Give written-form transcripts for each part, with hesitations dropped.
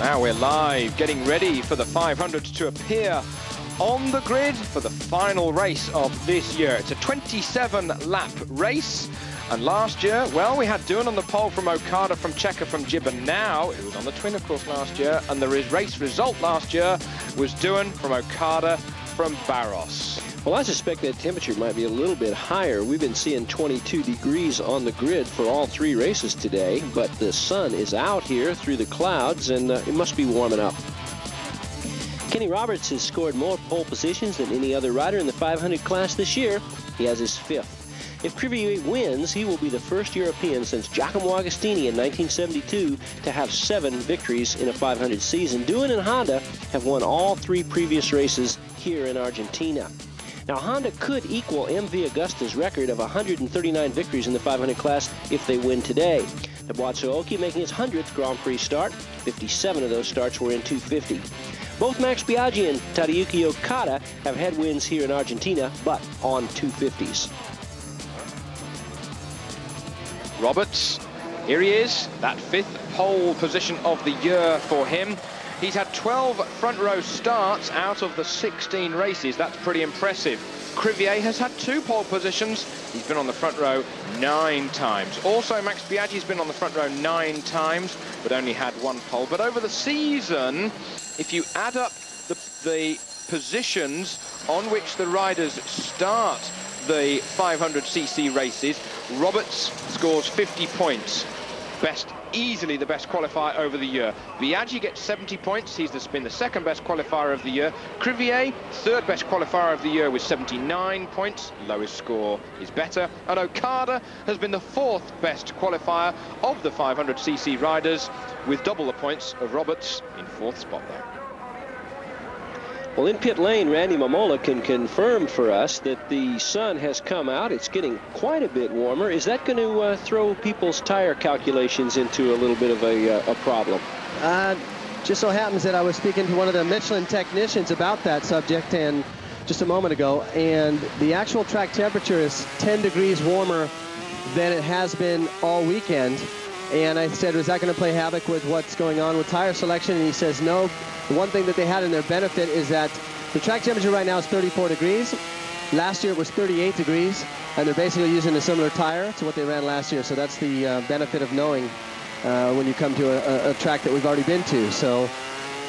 Now we're live, getting ready for the 500 to appear on the grid for the final race of this year. It's a 27-lap race. And last year, well, we had Duan on the pole from Okada, from Checker, from Jib, and now it was on the twin, of course, last year. And the race result last year was Duan from Okada, from Barros. Well, I suspect that temperature might be a little bit higher. We've been seeing 22 degrees on the grid for all three races today, but the sun is out here through the clouds, and it must be warming up. Kenny Roberts has scored more pole positions than any other rider in the 500 class this year. He has his 5th. If Crivier wins, he will be the first European since Giacomo Agostini in 1972 to have 7 victories in a 500 season. Duan and Honda have won all 3 previous races here in Argentina. Now, Honda could equal MV Agusta's record of 139 victories in the 500 class if they win today. Nobuatsu Oki making his 100th Grand Prix start. 57 of those starts were in 250. Both Max Biaggi and Tadayuki Okada have had wins here in Argentina, but on 250s. Roberts, here he is, that 5th pole position of the year for him. He's had 12 front row starts out of the 16 races. That's pretty impressive. Crivier has had 2 pole positions. He's been on the front row 9 times. Also, Max Biaggi's been on the front row 9 times, but only had 1 pole. But over the season, if you add up the positions on which the riders start the 500cc races, Roberts scores 50 points. Easily the best qualifier over the year. Biaggi gets 70 points. He's been the 2nd best qualifier of the year. Crivier, 3rd best qualifier of the year with 79 points. Lowest score is better. And Okada has been the 4th best qualifier of the 500cc riders with double the points of Roberts in 4th spot there. Well, in pit lane, Randy Mamola can confirm for us that the sun has come out. It's getting quite a bit warmer. Is that going to throw people's tire calculations into a little bit of a problem? Just so happens that I was speaking to one of the Michelin technicians about that subject and just a moment ago, and the actual track temperature is 10 degrees warmer than it has been all weekend. And I said, was that going to play havoc with what's going on with tire selection? And he says, no. The one thing that they had in their benefit is that the track temperature right now is 34 degrees. Last year it was 38 degrees, and they're basically using a similar tire to what they ran last year. So that's the benefit of knowing when you come to a track that we've already been to. So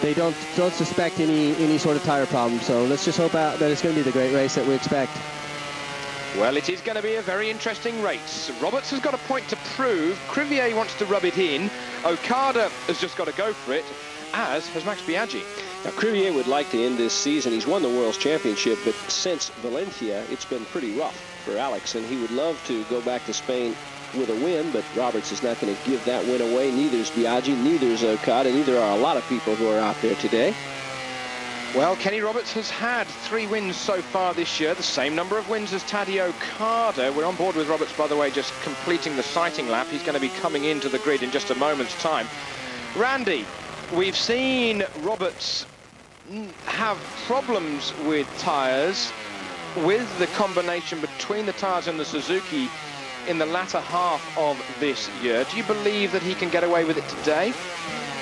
they don't suspect any sort of tire problem. So let's just hope that it's going to be the great race that we expect. Well, it is going to be a very interesting race. Roberts has got a point to prove. Crivier wants to rub it in. Okada has just got to go for it, as has Max Biaggi. Now, Crivier would like to end this season. He's won the World's Championship, but since Valencia, it's been pretty rough for Alex, and he would love to go back to Spain with a win, but Roberts is not going to give that win away. Neither is Biaggi, neither is Okada, neither are a lot of people who are out there today. Well, Kenny Roberts has had 3 wins so far this year, the same number of wins as Tadeo Okada. We're on board with Roberts, by the way, just completing the sighting lap. He's going to be coming into the grid in just a moment's time. Randy, we've seen Roberts have problems with tyres, with the combination between the tyres and the Suzuki in the latter half of this year. Do you believe that he can get away with it today?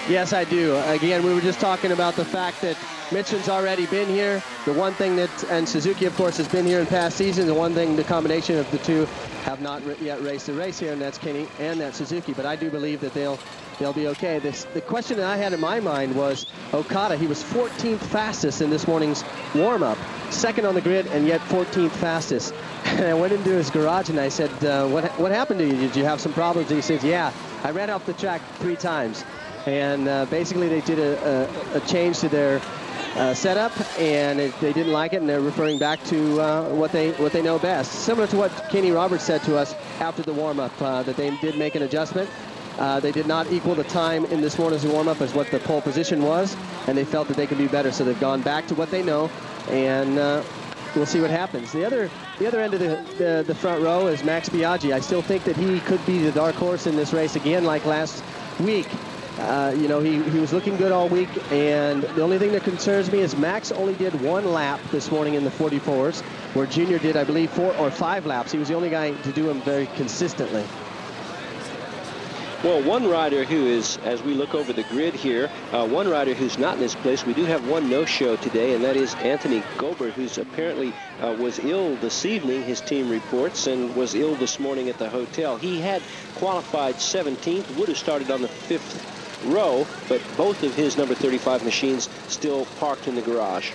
Yes, I do. Again, we were just talking about the fact that Michelin's already been here. The one thing that, and Suzuki, of course, has been here in past seasons. The one thing, the combination of the two have not yet raced a race here, and that's Kenny and that's Suzuki. But I do believe that they'll be okay. The question that I had in my mind was Okada. He was 14th fastest in this morning's warm-up, 2nd on the grid, and yet 14th fastest. And I went into his garage and I said, what happened to you? Did you have some problems? And he says, yeah, I ran off the track 3 times. And basically they did a change to their setup, and they didn't like it, and they're referring back to what they know best. Similar to what Kenny Roberts said to us after the warm-up, that they did make an adjustment. They did not equal the time in this morning's warm-up as what the pole position was, and they felt that they could do better. So they've gone back to what they know, and we'll see what happens. The other end of the front row is Max Biaggi. I still think that he could be the dark horse in this race again, like last week. You know, he was looking good all week, and the only thing that concerns me is Max only did 1 lap this morning in the 44s, where Junior did, I believe, 4 or 5 laps. He was the only guy to do them very consistently. Well, one rider who is, as we look over the grid here, one rider who's not in this place, we do have one no-show today, and that is Anthony Gobert, who's apparently was ill this evening, his team reports, and was ill this morning at the hotel. He had qualified 17th, would have started on the 5th row, but both of his number 35 machines still parked in the garage.